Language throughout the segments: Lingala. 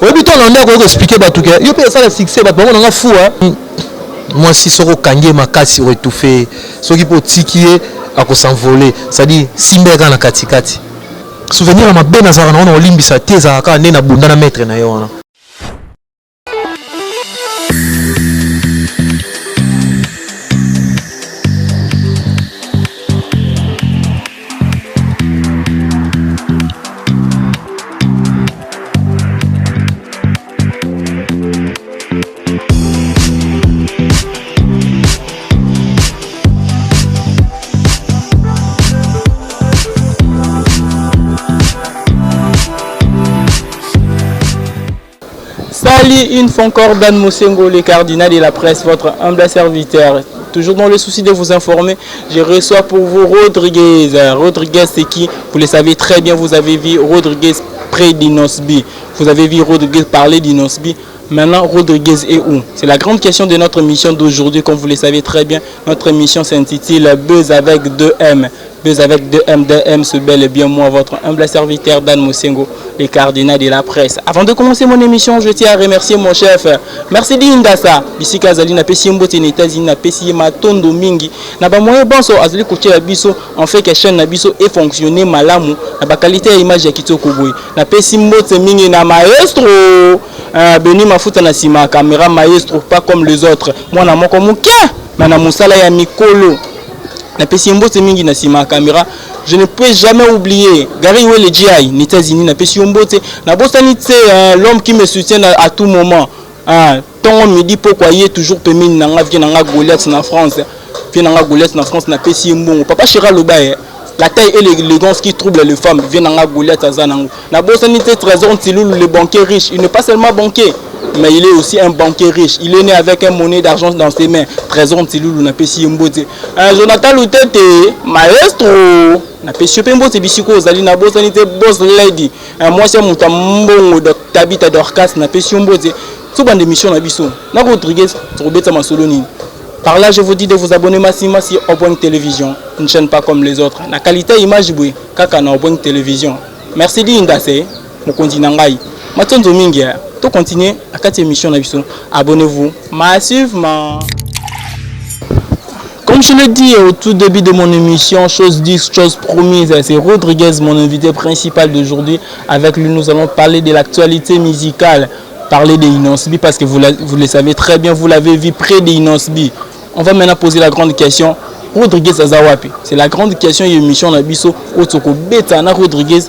Oui, mais toi, on a expliqué tout que yo peut ça le succès bah on a fou hein. Moi si soko kangie makasi retouffé ce qui peut tikier à ko s'envoler, ça dit simbeka na katikati. Souvenir à ma bena za na olimbisa teza ka nena bunda na maître na yo. Salut une fois encore Dan Mosengo, le cardinal de la presse, votre humble serviteur. Toujours dans le souci de vous informer, je reçois pour vous Rodriguez. Rodriguez c'est qui? Vous le savez très bien, vous avez vu Rodriguez près d'Inosbi. Vous avez vu Rodriguez parler d'Inosbi. Maintenant, Rodriguez est où? C'est la grande question de notre mission d'aujourd'hui. Comme vous le savez très bien, notre mission s'intitule Buzz avec 2M. Buzz avec 2M, 2M, c'est bel et bien moi, votre humble serviteur Dan Mosengo, le cardinal de la presse. Avant de commencer mon émission, je tiens à remercier mon chef. Merci d'Indasa. Ici, Kazali, na pesi mbote na États-Unis, na pesi matondo mingi. Na ba moyen banso azali koche ya biso, en fait que chaîne na biso est fonctionner malamu. Na ba qualité ya image ya kitoko boy. Na pesi mbote mingi na maestro. Beni mafuta na sima caméra maestro, pas comme les autres. Moi na moko muke, na musala ya mikolo. Na pesi mbote mingi na sima caméra. Je ne peux jamais oublier Gary Wele GI, ni États-Unis na pesi mbote. Na bosani tse l'homme qui me soutient à tout moment. Tant on me dit pourquoi il est toujours permis nanga vient nanga Goliath na France. Vient nanga Goliath na France na pesi mbongo. Papa Chira Lobaye. La taille et l'élégance qui troublent les femmes viennent en Goliath à Zanango. La Bossanité Trésor Ntiloulou, le banquier riche, il n'est pas seulement banquier, mais il est aussi un banquier riche. Il est né avec une monnaie d'argent dans ses mains. Trésor Ntiloulou, n'a pas si mbote. Jonathan Loutete, maestro, n'a pas si mbote, bisiko, zali na Bossanité boss lady. Moi c'est mon tambongo de Tabita Dorcas, n'a pas si mbote. Tout ban d'émission na biso. Na Rodriguez, Robeta Masoloni. Par là, je vous dis de vous abonner massivement sur Obweng Télévision, une chaîne pas comme les autres. La qualité image boui, kaka na Obweng Télévision. Merci d'Indase, Mokondi Nangai. Maintenant, Domingue, tout continuer à 4 émissions na. Abonnez-vous massivement. Comme je l'ai dit au tout début de mon émission, chose dit, chose promise, c'est Rodriguez, mon invité principal d'aujourd'hui. Avec lui, nous allons parler de l'actualité musicale. Parler de Inosbi parce que vous le savez très bien, vous l'avez vu près de Inosbi. On va maintenant poser la grande question. Rodriguez Azawapi. C'est la grande question et émission Nabiso Otoko Betana Rodriguez,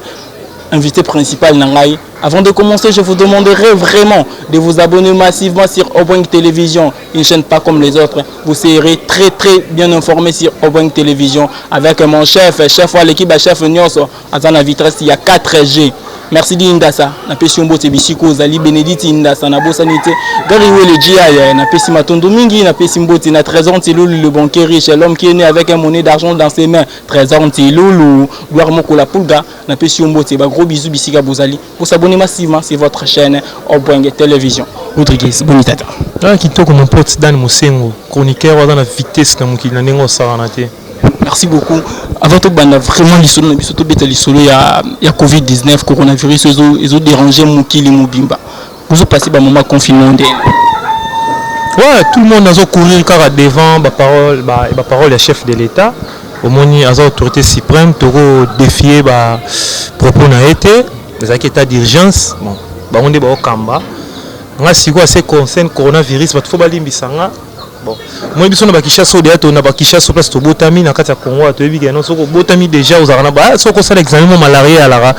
invité principal Nangai. Avant de commencer, je vous demanderai vraiment de vous abonner massivement sur Obweng Télévision, une chaîne pas comme les autres. Vous serez très bien informés sur Obweng Télévision avec mon chef à l'équipe, chef Nyonso, Azana Vitesse, il y a 4G. Merci d'Indasa. Na pesi mbote bisiko zali Benedict Indasa na bosanité. Gary Wele GI na pesi matondo mingi na pesi mbote na Trésor Ntiloulou le banquier riche, l'homme qui est né avec un monnaie d'argent dans ses mains. Trésor Ntiloulou, gloire moko la pulga na pesi mbote ba gros bisous bisika bozali. Pour s'abonner massivement sur votre chaîne Obweng Télévision. Rodriguez bonitata. Kitoko mon pote Dan Mosengo, chroniqueur dans la vitesse na mukili na nengo saranate. Merci beaucoup. Avant tout, vraiment, il y a Covid-19, coronavirus, ils ont dérangé Moukili Moubimba. Vous avez passé un moment confinement. Ouais, tout le monde a couru car devant la parole du chef de l'État. Au moins, l'autorité suprême a défié le propos n'a été. Les états d'urgence, on est au Kamba. Si quoi c'est concerne le coronavirus, il faut pas l'imbisanger. Bon, moi je suis na Kinshasa au théâtre, na Kinshasa place to botami na kati ya Congo, to yebi non soko botami déjà aux arana ba soko ça l'examen malaria alara.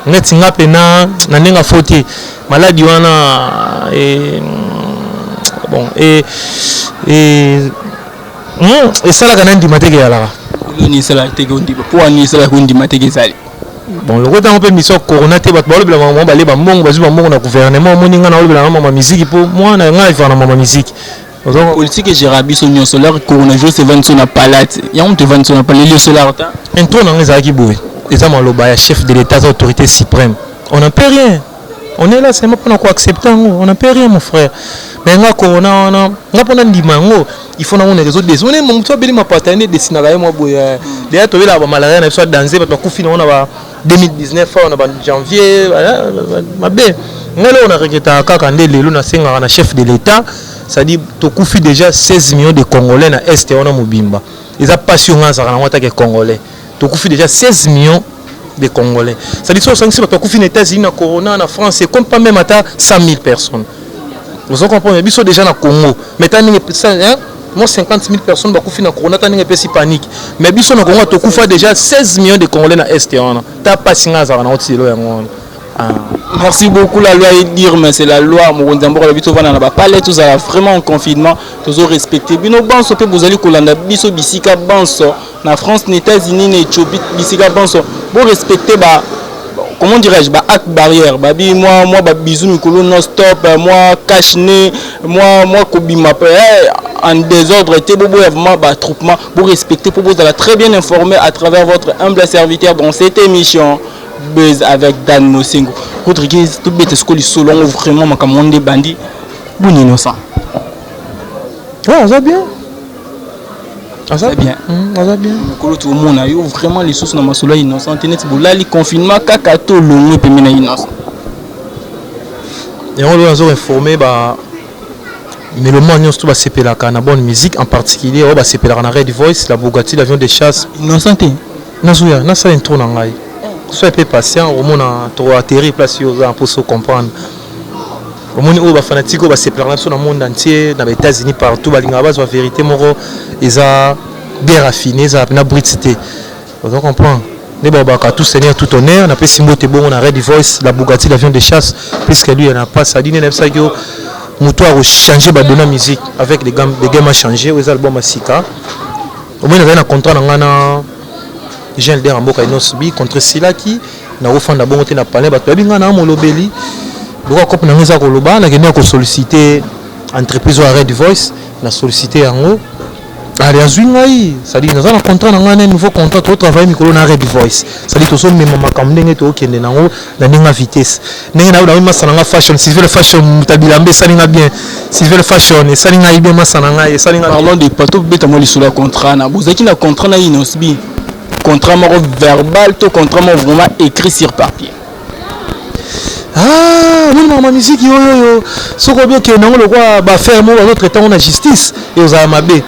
Ngati ngape na nenga faute maladie wana bon et ça la kana ndi mateke alara. Ni ça la teke ndi pour ni ça la ndi mateke sali. Bon, le côté un peu mission corona te bat ba le bla ba le ba mbongo ba zuba mbongo na gouvernement moninga na le bla mama musique pour moi na ngai fa na mama musique. Politique et Gérabi sont solaire coronavirus c'est 20 sur la palette. Il y a on te 20 sur la palette le solaire. Un tour dans les agiboué. Les hommes loba chef de l'État, autorité suprême. On n'en peut rien. On est là seulement pour nous accepter. On n'en peut rien mon frère. Mais nga corona on a pas ndimango. Il faut na on réseau des on est mon toi beli ma patane dessiner là moi boya. D'ailleurs tu là ba malaria na soit danser ba kufina on a 2019 on a janvier ma bé. Ngalo on a regretté kaka ndé lelo na senga na chef de l'État, ça dit to kufi déjà 16 millions de Congolais na est on a mobimba. Ils a passion ngasa na wata ke Congolais. To kufi déjà 16 millions de Congolais. Ça dit so sanksi ba to kufi na États-Unis na Corona na France, c'est comme pas même à 100 000 personnes. Vous comprenez, biso déjà na Congo. Mais tant ça hein, moi 50 000 personnes ba kufi na Corona tant ngepé si panique. Mais biso na Congo to kufa déjà 16 millions de Congolais na est on a. Ta passion ngasa na wati lo yango. Merci beaucoup. La loi est dire, mais c'est la loi. Moronzambo la bito vana na ba palais tous à vraiment en confinement, tous au respecter. Bino banso pe bozali kolanda biso bisika banso na France, na États-Unis, na Éthiopie bisika banso. Bo respecter ba comment dirais-je ba acte barrière. Ba bi moi ba bisou mikolo non stop, moi cache nez, moi kobima pe en désordre té bobo vraiment ba troupement. Bo respecter pour vous très bien informé à travers votre humble serviteur dans cette émission. Buzz avec Dan Mosengo. Rodriguez, tout bête ce que les solons vraiment ma commande des bandits. Bon innocent. Ouais, ça bien. Ah ça bien. Ça bien. Tout le monde a eu vraiment les sources dans ma solo innocent. Internet boula li confinement kakato longue pe mena innocent. Et on doit nous informer bah mais le monde tout va s'épeler la bonne musique en particulier on va s'épeler la Red Voice la Bugatti l'avion de chasse innocenté. Nazuya, na ça intro na ngai. Sois un peu patient, au moins tu vas atterrir place pour se comprendre. Au moins les fanatiques vont se plaindre sur le monde entier, dans les États-Unis partout, la vérité moro ils a bien raffiné, ça a brité. Vous comprenez? Les babaka tout seigneur tout honneur, on a fait Simbote bon, on a Red Voice, la Bugatti l'avion de chasse, puisque lui il n'a pas ça dit nem ça que moutoir changer ba donner musique avec des gammes a changé, les albums à Sika. Au moins on a un contrat dans j'ai le dernier mboka inosubi contre Silaki na ofanda bongo te na palais bato binga na molobeli boko kope na ngeza koloba na kenya ko solliciter entreprise wa Red Voice na solliciter yango ali azwingai ça dit dans un contrat na ngana nouveau contrat to travailler mikolo na Red Voice ça dit to so mema makambo ndenge to okende nango na ndinga vitesse ndenge na na masana nga fashion si le fashion mutabilambe salinga bien si le fashion et salinga ibe masana nga et salinga parlons de pato beta mo lisula contrat na bozaki na contrat na inosbi contrat verbal, tout contrat vraiment écrit sur papier. Ah, oui, ma musique, yo. Ce qu'on veut que nous le roi va faire moi autre temps la justice et aux amabé.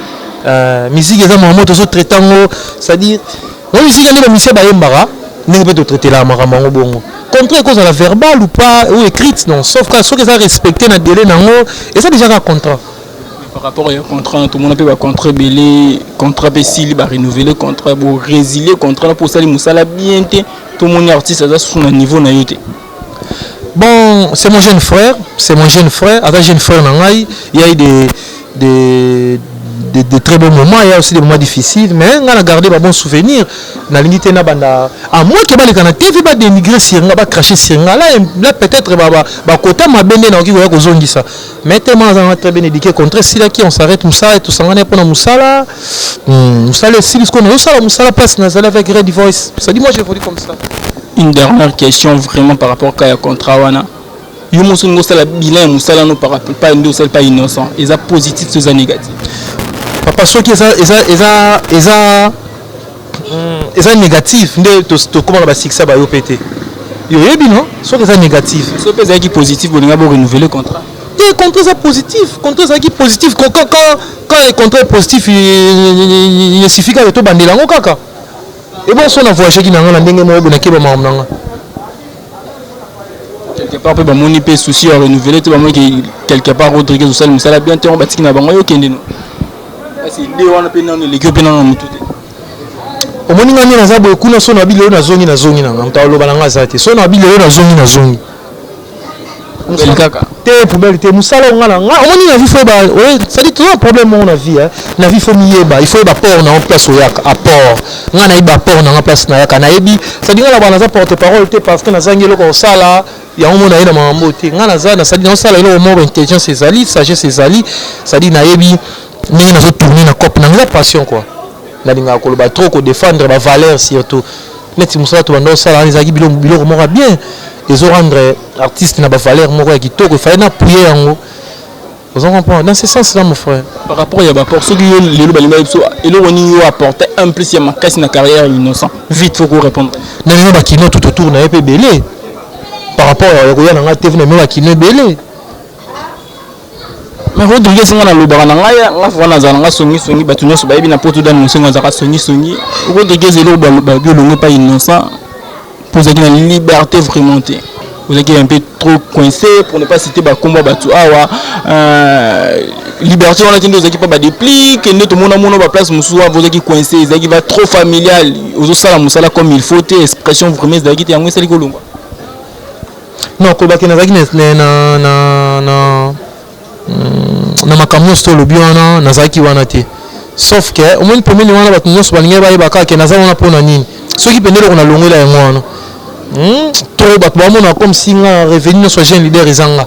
Musique est un moment aux autres temps, c'est-à-dire, la musique est la musique bayembara, n'est pas de traiter la maramango bongo. Contrat cause à la verbal ou pas ou écrite non, sauf que ceux qui ont respecté na délai nango et ça déjà un contrat. Par rapport au contrat, tout le monde peut contrat belé, contrat bécile, renouveler contrat, résilier contrat pour ça les moussala bien tout le monde artiste à son niveau na yoté. Bon, c'est mon jeune frère, avec jeune frère nangai, il y a eu des très bons moments, il y a aussi des moments difficiles, mais on a gardé des bons souvenirs. Na limité na banda à moi que les Canadiens TV va dénigrer sur nga, va cracher sur nga là peut-être ba kota ma bende na ki ko zongi ça. Mais tellement on a très bien éduqué contre cela qui on s'arrête musa et tout ça on pour musala. Musala si ce qu'on a ça musala passe na zala avec Red Voice. Ça dit moi je voulais comme ça. Une dernière question vraiment par rapport à contrat wana. Yo musungo sala bilan musala no par rapport pas ndo pas innocent. Ils a positif ces négatif. Papa ceux qui est négatif de comment la succès va péter. Yo yebi non soit que négatif soit que qui positif on va renouveler le contrat. Et contre ça positif qui positif quand le contrat est positif il suffit que to bandela ngo kaka. Et bon son voyage qui nanga ndenge mo bona ke ba mamnanga. Quelque part peut ba moni pe souci à renouveler tout ba moi qui quelque part Rodriguez ou ça musala bien te on batiki na bango yo kende no. Parce que les on pe na l'équipe pe na mututé. Omoni ngani na zabo kuna so na bilelo na zongi na mtalo balanga zate so na bilelo na zongi musala kaka te poubelle te musala ngala nga omoni na vie faut ba ouais ça dit tout un problème on a vie hein na vie faut mieba il faut ba port na en place oyaka à port nga na iba port na en place na yaka na ebi ça dit ngala bana za porte parole te parce que na zangelo ko sala ya omona ina mambo te nga na za na ça dit on sala ile mo intelligence ezali sagesse ezali ça dit na ebi ni na zo tourner na cop na nga passion quoi na linga ko ba trop ko défendre ba valeur surtout net musala to bando sala ni zaki biloko moko bien ils ont rendre artiste na ba valeur moko ya kitoko il fallait na prier yango vous comprenez dans ce sens là mon frère par rapport ya ba pour ceux qui les lo balinga biso et le woni yo apporter un plus ya makasi na carrière innocent vite faut qu'on répondre na yo ba kino tout autour na epé belé par rapport à Roya Nanga TV, même à Kine Belé. Mais Rodriguez, on a le barananga, on a fait un songi, batuno, so baby na poto dan songi, on a songi. Rodriguez est là, pas innocent. Pour ça qu'il a une liberté vraiment. Vous êtes un peu trop coincé pour ne pas citer Bakumba Batu Awa. Liberté, on a dit que vous n'avez pas de pli, que tout le monde a place, vous êtes coincé, vous êtes trop familial, vous êtes comme il faut, expression vraiment, vous êtes un peu colomba. Non, Kolbaki na makambo sto lobi wana nazaki wana te. Sauf que au moins premier wana batu nyonso balinga bayebaka ke naza wana pona nini. Soki pendele kona longela yango wana. Trop batu bamona comme si nga revenu soit jeune leader ezanga.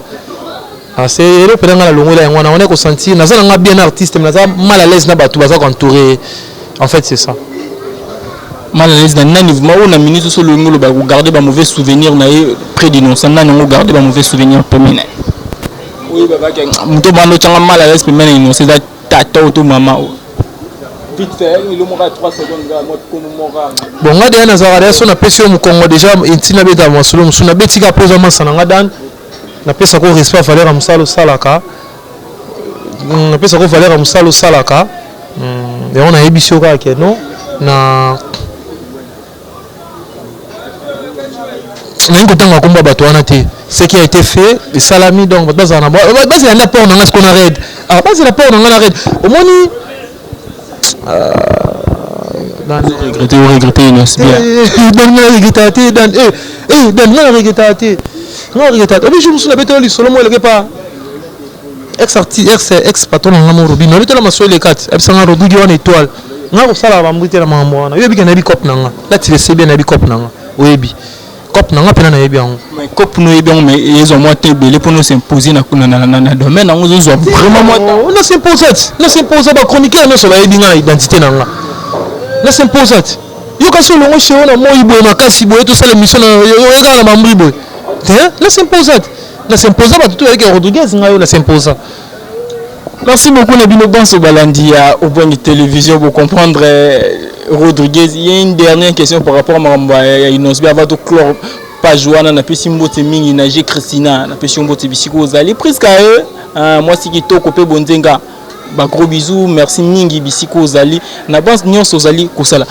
Ah c'est le pendanga la longela yango wana on est ko sentir naza nga bien artiste mais naza mal à l'aise na batu baza entouré. En fait c'est ça. Mal à l'aise dans nani on a minute sur le ngolo ba garder ba mauvais souvenir na près d'innocent nani on garder ba mauvais souvenir premier. Oui baba muto bando changa mal à l'aise premier innocent c'est tata ou maman. Vite fait, il y aura 3 secondes comme bon, on a des nazarades, on a pêché au Congo déjà, et na beta masolo, on a bêti qu'à poser masse en Angadan, na pêché qu'on respect à Valère Amsalo Salaka, na pêché qu'on Valère Amsalo Salaka, et on a ébissé au cas que non, na un côté on a combat bateau en été, ce qui a été fait, les salami donc, base en abois, base la peur on a ce qu'on arrête, ah base la peur on a arrête, au moins regretter Inos bien. Dan je me suis laissé le solo moi le pas ex patron na mo robino le tela maso le 4 ebsanga rodugi wana étoile nga ko sala ba mbite na mambo wana yebi kana bi cop nanga la tu sais bien na bi cop nanga oyebi cop nanga pena na yebi yango mais cop no yebi mais ils ont moi tebele pour nous s'imposer na domaine na nous vraiment moi on s'imposer ba chroniqueur no so ba yebi nga identité nanga la s'imposate yo kaso longo chez on a moi ibo makasi boye to sala mission yo ga na mambri boye la s'imposate ba tout avec Rodriguez ngayo la s'imposa. Merci beaucoup Nabino Banso Balandia au point de télévision pour comprendre Rodriguez. Il y a une dernière question par rapport à Maramba Inosbi avant de clore pas Joana na pesi mbote mingi na G Christina na pesi mbote bisiko zali presque à eux moi si kito kopé bonzenga. Bah, gros bisous, merci mingi bisiko zali na base nyonso zali kosala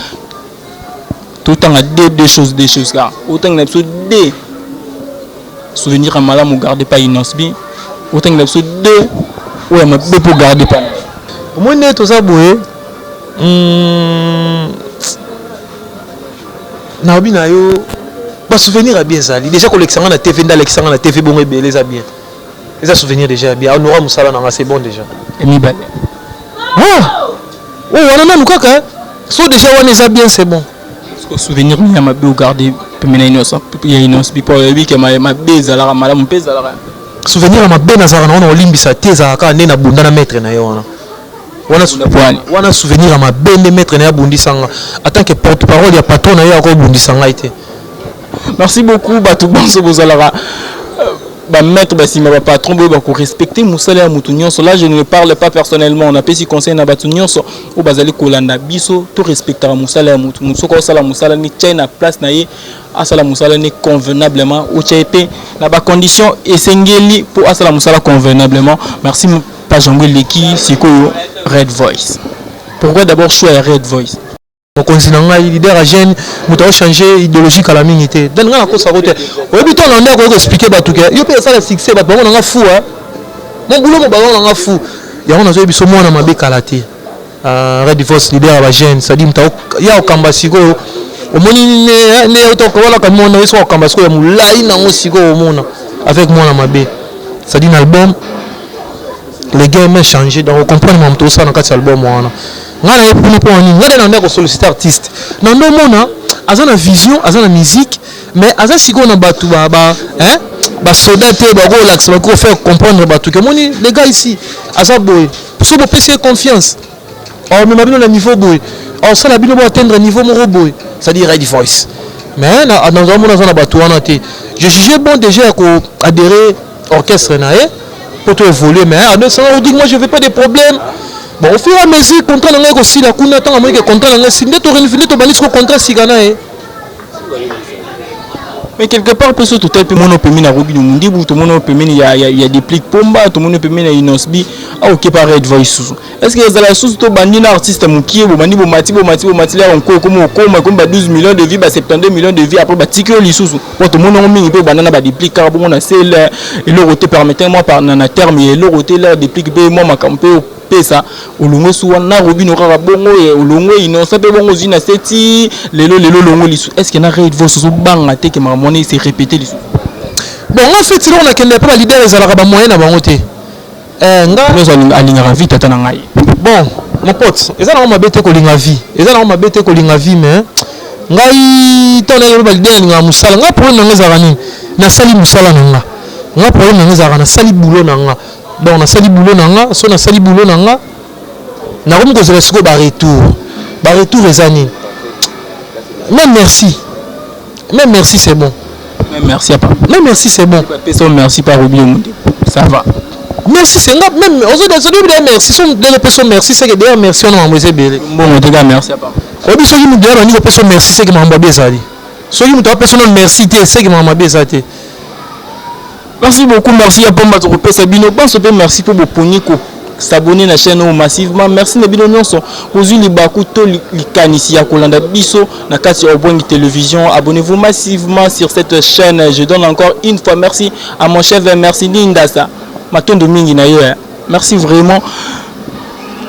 tout temps a des choses là autant que l'épisode 2 souvenir à malamu garder pas Inosbi autant que l'épisode 2 ouais ma bé pour garder pas au moins net ça boye na obina yo ba souvenir à bien zali déjà collection na TV dans na TV bon ebele ça bien les souvenirs déjà bien on aura musala na c'est bon déjà et mi bale oh on a nous kaka so déjà on est bien c'est bon parce que souvenir ni ma bé garder pemena innocent il y a innocent pour lui que ma bé zala malamu pesa la souvenir ma bé nazara na on olimbisa teza ka na bunda na maître na yo wana souvenir ma bé de maître na bundisanga en tant que porte-parole ya patron na yo ko bundisanga été. Merci beaucoup Batou Banso Bozalara. Maître Bassima patron pour respecter Moussala Moutounion. Là je ne parle pas personnellement. On a pas si conseil na Batounion au Bazali Kolanda Biso tout respectera Moussala Moutounion. Soko sala Moussala ni tient place na ye asala Moussala ni convenablement ou tchaité na ba condition esengeli pour asala Moussala convenablement. Merci Pajangwe Leki Siko Red Voice. Pourquoi d'abord choisir Red Voice? Mon continent leader à jeune muta changer idéologie à la minité dans la cause à côté oui puis on a quoi expliquer ba tout que yo pe ça le succès ba on a fou hein mon boulot ba on a fou ya on a zo biso mona mabe kalaté Red Voice leader à jeune ça dit muta ya okamba siko au moni ne auto ko wala ka mona so okamba siko ya mulai na siko au mona avec moi na mabe ça dit l'album les gars m'ont changé donc on comprend même tout ça dans quatre albums moi ngana ye pour ni ngana na ko solliciter artiste na ndo mona azana vision azana musique mais aza siko na batu ba soda te ba relax ba ko faire comprendre batu que moni les gars ici aza boy so bo pese confiance or me mabino na niveau boy or ça la bino bo atteindre niveau mo boy ça dit Red Voice mais na dans mona zana batu wana te je jugeais bon déjà ko adhérer orchestre na pour tout évoluer mais on dit moi je veux pas de problèmes. Bon, au fur et à mesure, contrat n'a pas aussi la couna tant à moins que contrat n'a pas signé. Tu as renouvelé ton banis contrat sigana. Mais quelque part, peut-être tout est mon opémine à Robin Mundi, tout mon opémine, il y a des pliques pomba, tout mon opémine à Inosbi, ah ok, pareil, voice. Est-ce que la source de bandit artiste Moukié, Bomani, Bomati, là, on comme 12 millions de vies, 72 millions de vies, après, Tikio, l'issous, pour tout le monde, on peut banana, des pliques, car bon, on a celle, et le roté, permettez-moi par un terme, et le roté là, des pliques, moi, ma campé, ça, au longo souvent, na Robin aura bongo, et au longo, il n'en sait pas bon, aux inassétis, les longo, est-ce qu'il y a un raid, vos sous bangaté, que ma monnaie s'est répété, bon, en fait, on a qu'un pas l'idée des arabes moyens à bangoté. Nous allons vite à bon, mon pote, ils ont ma bête kolinga vie. Ils ont ma bête kolinga vie, mais ngai tona yo ba l'idée nga musala. Nga problème nga zarani. Na sali musala nga. Nga problème nga zarana na sali boulot nga. Donc na sali boulot nga, so na sali boulot nga. Na comme ko zela siko ba retour. Ba retour ezani. Même merci. Même merci c'est bon. Même merci pas. Même merci c'est bon. Merci pas oublier ça va. Merci c'est là même on merci sont des personnes merci c'est que d'ailleurs merci on a envoyé belé bon on te dit merci pas obi ceux qui nous disent on personne merci c'est que m'a envoyé ça ceux qui nous disent personne merci c'est que m'a envoyé ça merci beaucoup merci à Pomba Tropé Sabino pense peu merci pour poni ko s'abonner la chaîne massivement merci na bino nyonso kozui libaku to likanisi ya kolanda biso na kati ya Obongi télévision abonnez-vous massivement sur cette chaîne je donne encore une fois merci à mon chef merci Lindasa Matondo mingi na yo merci vraiment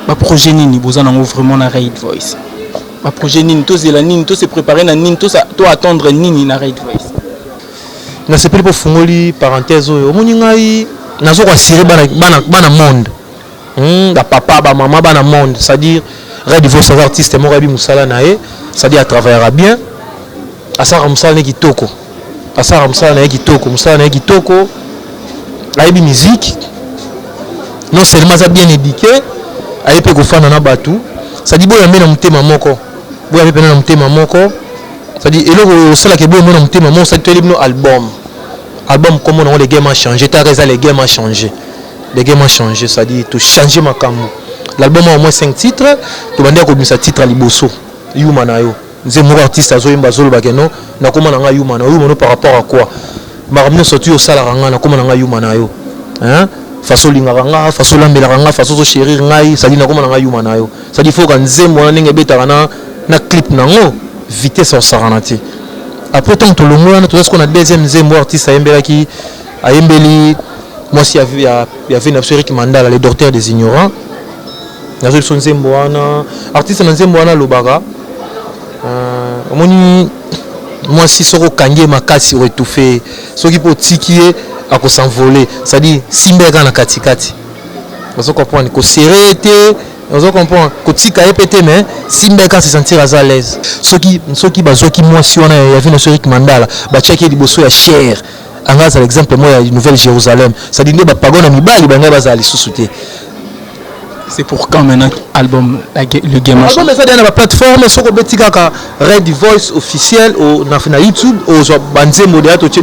ma projet nini bozana vraiment na Raid Voice ma projet nini to zela nini to se préparer na nini to attendre nini na Raid Voice na sepeli pour fungoli parenthèse o moni ngai nazo ko assurer bana monde da papa ba maman bana monde c'est-à-dire Raid Voice artiste mo rabi musala na e c'est-à-dire travaillera bien asara musala ne kitoko asara musala na kitoko musala na kitoko aibi musique non seulement ça bien éduqué aipe ko fana na batu ça dit boya mena mutema moko boya mena na mutema moko ça dit eloko sala ke boya mena mutema moko ça dit no album comment on les games a changé ta raison les games a changé ça dit tout changer makambo l'album a au moins 5 titres to bandia ko misa titre liboso yuma na yo nze mo artiste azo yimba zolo bakeno na koma na nga yuma no par rapport à quoi maramion sorti au salaranga na koma nga yuma na yo hein façon linganga façon lambelanga façon so chérir ngai ça dit na koma nga yuma na yo ça dit faut que nzembo na ndenge betaka na clip nango vitesse au saranati après tant to longo na tout ce qu'on a deuxième nzembo artiste ayembelaki ayembeli moi si il y avait une Eric Mandala les docteurs des ignorants nazo son nzembo wana artiste na nzembo wana lobaka omoni moi si soko kangie makasi retouffé ce qui peut tikier à ko s'envoler ça dit simbeka na katikati vous comprenez ko serré vous comprenez ko tika epete mais simbeka se sentir à l'aise ce qui bazo qui moi si on a y avait une Eric Mandala ba checker liboso ya cher angaza l'exemple moi ya Nouvelle Jérusalem ça dit ne ba pagona mibali ba ngaba za lisusuté. C'est pour quand maintenant album le game album ça dans la plateforme sur betika ka Raid Voice officiel au na YouTube au banze modèle to dire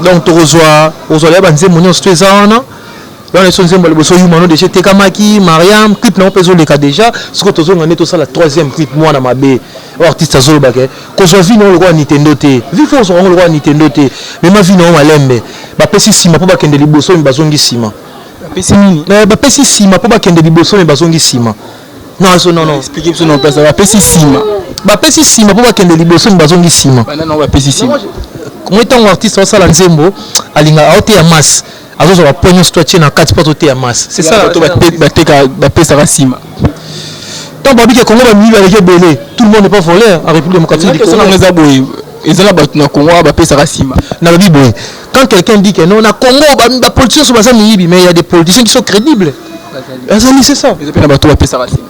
donc tu reçois les banze monio sur ça on dans les sonzembo le bosso yumano déjà tekamaki Mariam clip na peso le cas déjà ce que tozo ngane to ça la troisième clip moi na mabe artiste azolo bake ko zo vi no le roi Nintendo te vi fo so le roi Nintendo te mais ma vi no malembe ba pesi sima po bakende liboso mbazongi sima pesi nini mais ba pesi sima po bakende liboso mbazongi sima non expliquer ça non pesa ba pesi sima po bakende liboso mbazongi sima non ba pesi sima moi tant artiste ça la nzembo alinga aote ya masse azozo ba ponyo stretch na kati poto te ya masse c'est ça to ba pesa sima tant babi ke Congo ba mi ba ke belé tout le monde n'est pas voleur en République démocratique du Congo ils ont la batu na Congo ba pesa sima na babi boy quand quelqu'un dit que non na Congo ba politiciens sont pas miyibi mais il y a des politiciens qui sont crédibles azali c'est ça ils ont pas batu ba pesa sima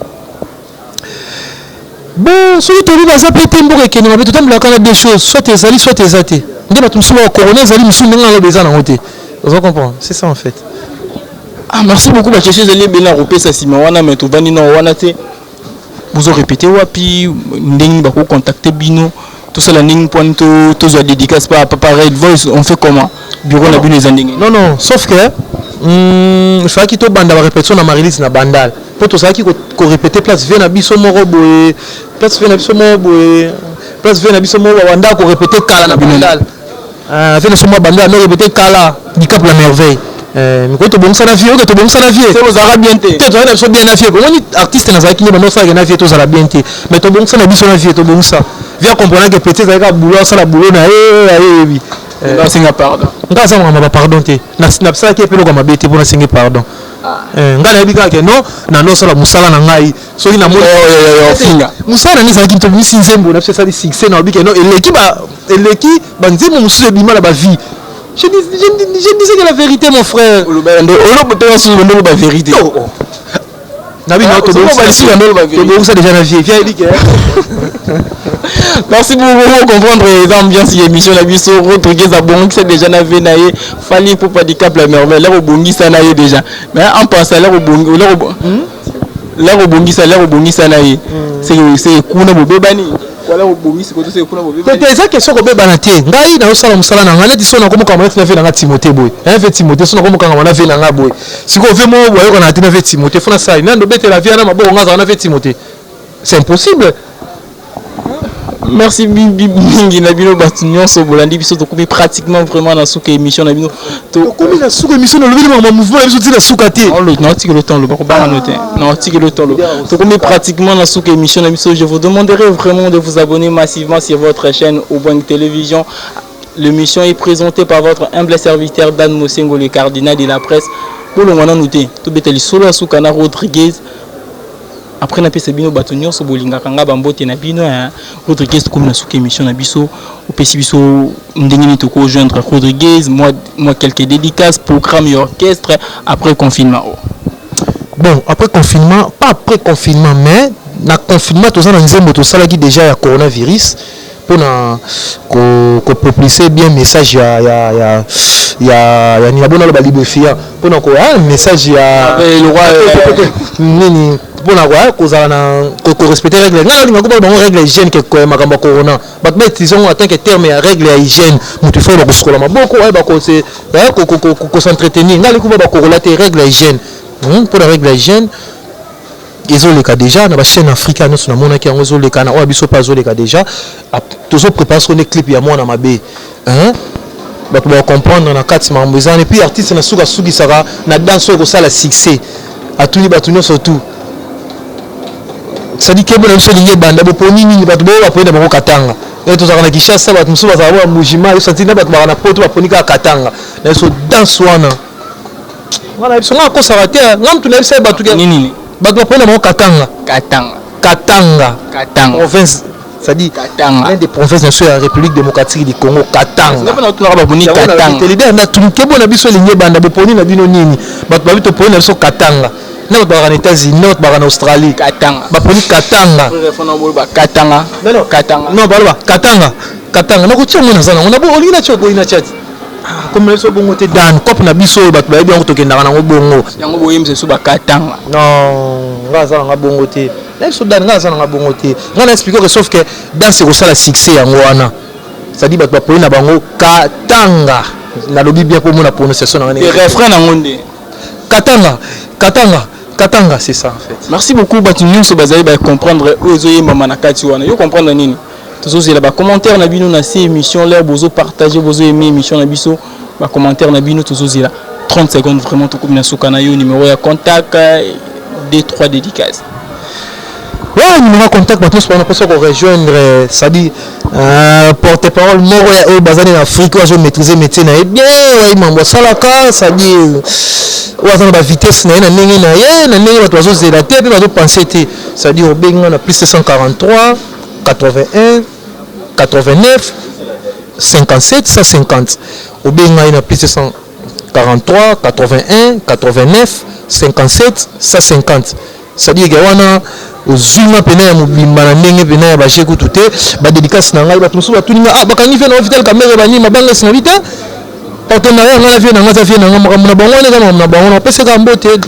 bon celui qui va s'appeler tembo et qui ne va pas tout le temps des choses soit tes alliés soit tes athées ndé bato msuba corona zali msu ndanga lo beza na ngote vous comprenez c'est ça en fait ah merci beaucoup ba chercher zali bena repesa sima wana mais to vani na wana te vous aurez répété wapi ndenge ba ko contacter bino tout ça la ndenge point to zo dédicace par Raid Voice on fait comment bureau na bino ezandenge non sauf que il fallait qu'il to banda ba répétition na Marilys na bandal pour to ça qui ko répéter place vient na biso moko boye place vient na biso moko boye place vient na biso mo banda ko répéter kala na bandal fait na somo bandal no répéter kala du Cap la Merveille mais quand to bongisa na vie to bongisa na vie c'est vous aura bien té to na so bien na vie ko ni artiste na zaki ni bando sa na vie to za la bien té mais to bongisa na biso na vie to bongisa vient comprendre que peut-être ça boulot ça la boulot na oui non singa pardon nga za ngamba pardon té na ça qui pelo ko mabete pour na singa pardon nga na bika ke no na no sala musala na ngai so ina mo finga musala ni za ki to bisi nzembo na pesa di succès na bika no eleki ba nzembo musu e bima la ba vie. Je disais que la vérité, mon frère. La vérité. Merci pour comprendre l'ambiance de l'émission. La biso Rodriguez a bon c'est déjà navé naé fallait pour pas du Cap la Merveille là au bongi ça naé déjà mais en pensant là au bongi là au bongi ça naé c'est kuna bobebani voilà au bongi c'est côté c'est kuna bobebani c'est ça question ko bebana te ngai na osala musala na ngana tisona ko moka na fe na Timothée boy fait Timothée sona ko moka na fe na nga boy siko ve mo boy ko na tina fe Timothée fona ça ina ndo bete la vie na maboko ngaza na fe Timothée c'est impossible. Merci mingi na bino batunyo so bolandi biso to komi pratiquement vraiment na souka émission na bino to komi na souka émission na lever le mouvement biso ti na souka te non tiki le temps le ba ba noter non tiki le temps to komi pratiquement na souka émission na biso je vous demanderai vraiment de vous abonner massivement sur votre chaîne Obweng Télévision. L'émission est présentée par votre humble serviteur Dan Mosengo, le cardinal de la presse. Pour le moment noter to beteli solo na souka na Rodriguez. Après na pesa bino batonyo so bolinga kanga bambote na bino Rodriguez comme na souka émission na biso au pesi biso ndengini to ko joindre Rodriguez moi quelques dédicaces programme et orchestre après confinement. Bon après confinement pas après confinement mais na confinement to ça na nzembo to sala ki déjà ya coronavirus pour na ko publier bien message ya ni abona lo ba libefia pour na ko message ya le roi nini pour na quoi cause na ko respecter règle nga linga ko ba règle hygiène que makamba corona but mais disons en tant que terme ya règle ya hygiène mutu faut ko skola maboko ba ko se ko s'entretenir nga liko ba ko relater règle hygiène pour la règle hygiène ils ont les cas déjà na ba chaîne africaine na mona ki yango zo les cas na o biso pas zo les cas déjà toujours préparer son clip ya mona mabe ba pour comprendre na kati mambo et puis artiste na suka suki sara na danse ko sala succès à tous les batunyo surtout ça dit que bon monsieur lié banda bo poni ni ba bo ba poni ba katanga et to sara na Kishasa ba musu ba za ba mujima yo santina ba na poto ba poni ka katanga na so danse wana voilà ils sont là ko sara te ngam tu na bisa ba tu nini ba to poni ba katanga province ça dit l'un des provinces de la République démocratique du Congo Katanga te leader na tunke bona biso lié banda bo poni na bino nini ba to to poni na so Katanga na ba na États-Unis ba na Australie Katanga ba poni Katanga non ba Katanga na ko tshongo na zana on a bo olina tshoko ina tshati comme so bongo te dan cop na biso ba to bien ko tokenda na ngo bongo yango boyemse so ba Katanga non ngaza nga bongo te na so dan ngaza nga bongo te ngana expliquer que sauf que dans ce ça la succès yango wana ça dit ba poni na bango Katanga na lobi bien pour mon prononciation na les refrains na ngonde Katanga c'est ça en fait. Merci beaucoup batunyo so bazali ba comprendre ozoye mama na kati wana yo comprendre nini tozo la ba commentaire na bino na ces émission là bozo partager bozo aimer émission na biso ba commentaire na bino tozo la 30 secondes vraiment to comme na sukana yo numéro ya contact D3 dédicaces. Ouais, numéro contact tous pour nous rejoindre ça dit porte-parole moro ya bazali en Afrique je maîtriser métier na bien ouais mambo salaka ça dit ouais ba vitesse na ndenge na ye na ndenge bato bazo zela te pe bazo penser te ça dit obenga na plus 143 81 89 57 150 obenga na plus 143 81 89 57 150 ça dit gawana ozuma pena ya mobimba na ndenge pena ya baje kutu te ba dédicace na ngai bato musu batuninga bakangi fe na hôpital kamere bani mabanga sina bita partenariat na vie na ngata vie na ngam na bango na bango na pesa ka mbote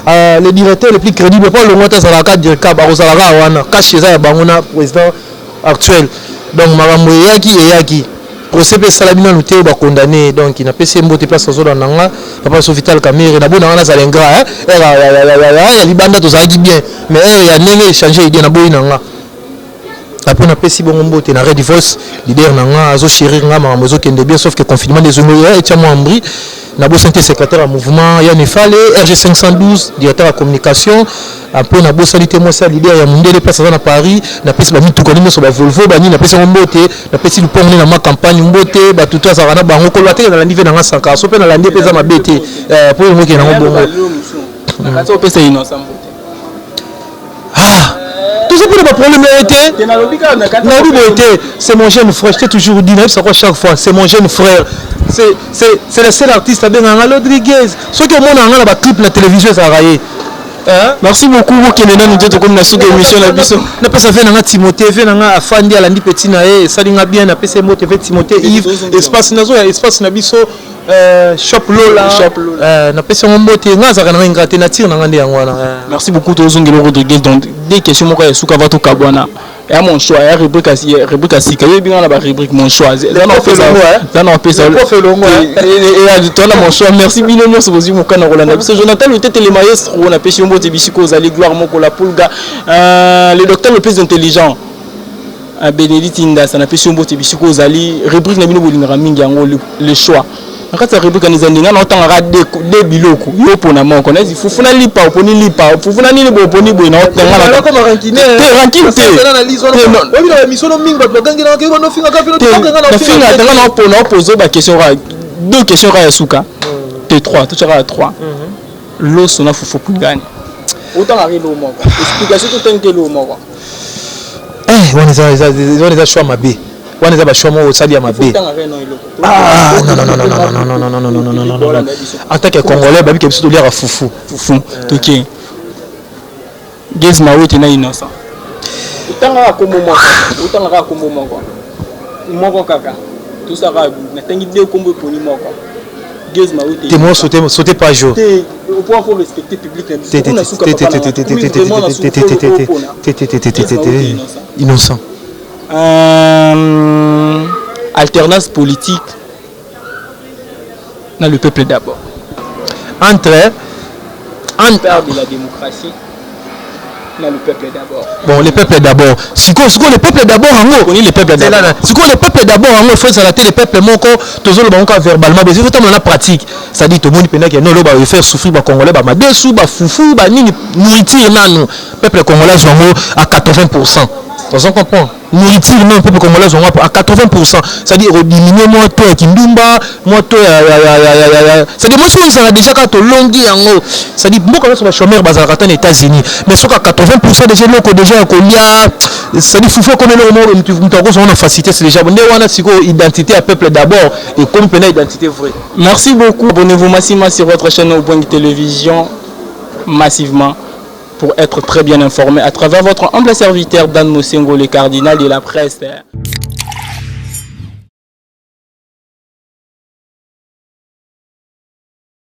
le directeur le plus crédible pas le ngata za la cadre directeur ba kozala ka wana cache za ya bango na président actuel donc makambo yaki procès pe sala bino noté ba condamné donc il n'a pas mbote place zo na nga papa hôpital kamere na bona na za lengra ya libanda to za bien mais ya ndenge changer idée na boyi na nga après on a pesi bon mbote na Red Voice leader nanga azo chérir nga mamozo kende bien sauf que confinement des ongoya et tia Ambri na bo santé secrétaire à mouvement ya Nefale RG 512 directeur à communication après na bo salité moi ça leader ya Mundele place na Paris na pesi ba mitu konimo so ba Volvo ba ni na pesi mbote na pesi lu pongné na ma campagne mbote ba tutu za na bango ko late na landi ve na sanka so pe na landi pesa mabete pour mo ke na bongo na so pesa innocent ah tout ça pour le problème c'est mon jeune frère, je t'ai toujours dit, ça quoi chaque fois, c'est mon jeune frère. C'est le seul artiste à Benanga Rodriguez. Ceux qui ont mon la clip la télévision ça raillé. Merci beaucoup vous qui nous dites comme la sous émission la biso. Na pesa fait nanga Timothée, fait nanga Afandi ala ndi petit na e, ça linga bien na pesa moté fait Timothée Yves, espace nazo ya espace na biso shop Lola. Na pesa mbote nga za kana ngate na tire nanga ndi yango wana. Merci beaucoup Tozongelo Rodriguez donc des questions moko ya suka va to kabwana. Et mon choix, il y a rubrique à Sika, il y a la rubrique mon choix. Là, on fait ça. Et mon choix. Merci bien, merci beaucoup, mon canard Roland. Jonathan, le tête les maestros, on a pêché un mot de bichico, Zali, Gloire, Moko, la Pulga, le docteur le plus intelligent. Bénédicte Inda, ça n'a pêché un mot de bichico, Zali, rubrique Nabino Bolingramingi, le choix. En fait, ça rubrique à Nizandi, on entend des biloko, yo pour na moko, il faut faire lipa, pour ni lipa, pour faire ni lipa, pour ni boy, non, comme rankiné, rankiné, deux questions à Yasuka, T3, tout à 3. L'eau sonne faut pour gagner. Autant arriver au monde. Explication tout un kilo au monde. On les a choix ma bé. On les a choix moi au sadia ma bé. Ah non. En tant que Congolais, babi qui est à foufou. Foufou. Ok. Gaz Maoui est innocent. Autant à comme moi. Autant à comme moi. Moi kaka. Tout ça va. Na tangi deux combo pour ni moi. Gaz Maoui. T'es moi sauter pas jour. Au point faut respecter public. Innocent. Alternance politique dans le peuple d'abord. Entre père de la démocratie dans le peuple d'abord. Bon, le peuple d'abord. Si quoi le peuple d'abord en haut. On est le peuple d'abord. Si quoi le peuple d'abord en haut, il faut s'arrêter le peuple moko, toujours le banco verbalement, mais il faut dans la pratique. Ça dit tout le monde peut que non là va faire souffrir ba congolais ba dessous ba foufou ba ni nourriture nanu. Peuple congolais sont à 80%. On comprend. Nourriture non peuple congolais sont à 80%. C'est-à-dire diminuer moi toi kindumba, moi toi c'est-à-dire moi ça a déjà quand longi en haut. C'est-à-dire beaucoup de chômeurs bazar aux États-Unis, mais sur 80% des gens locaux déjà kolia, c'est-à-dire faut comme le mot nous avons facilité c'est déjà bon on a siko identité à peuple d'abord et comme une identité vraie. Merci beaucoup. Abonnez-vous massivement sur votre chaîne Au Point Télévision massivement pour être très bien informé à travers votre humble serviteur Dan Mosengo, le cardinal de la presse.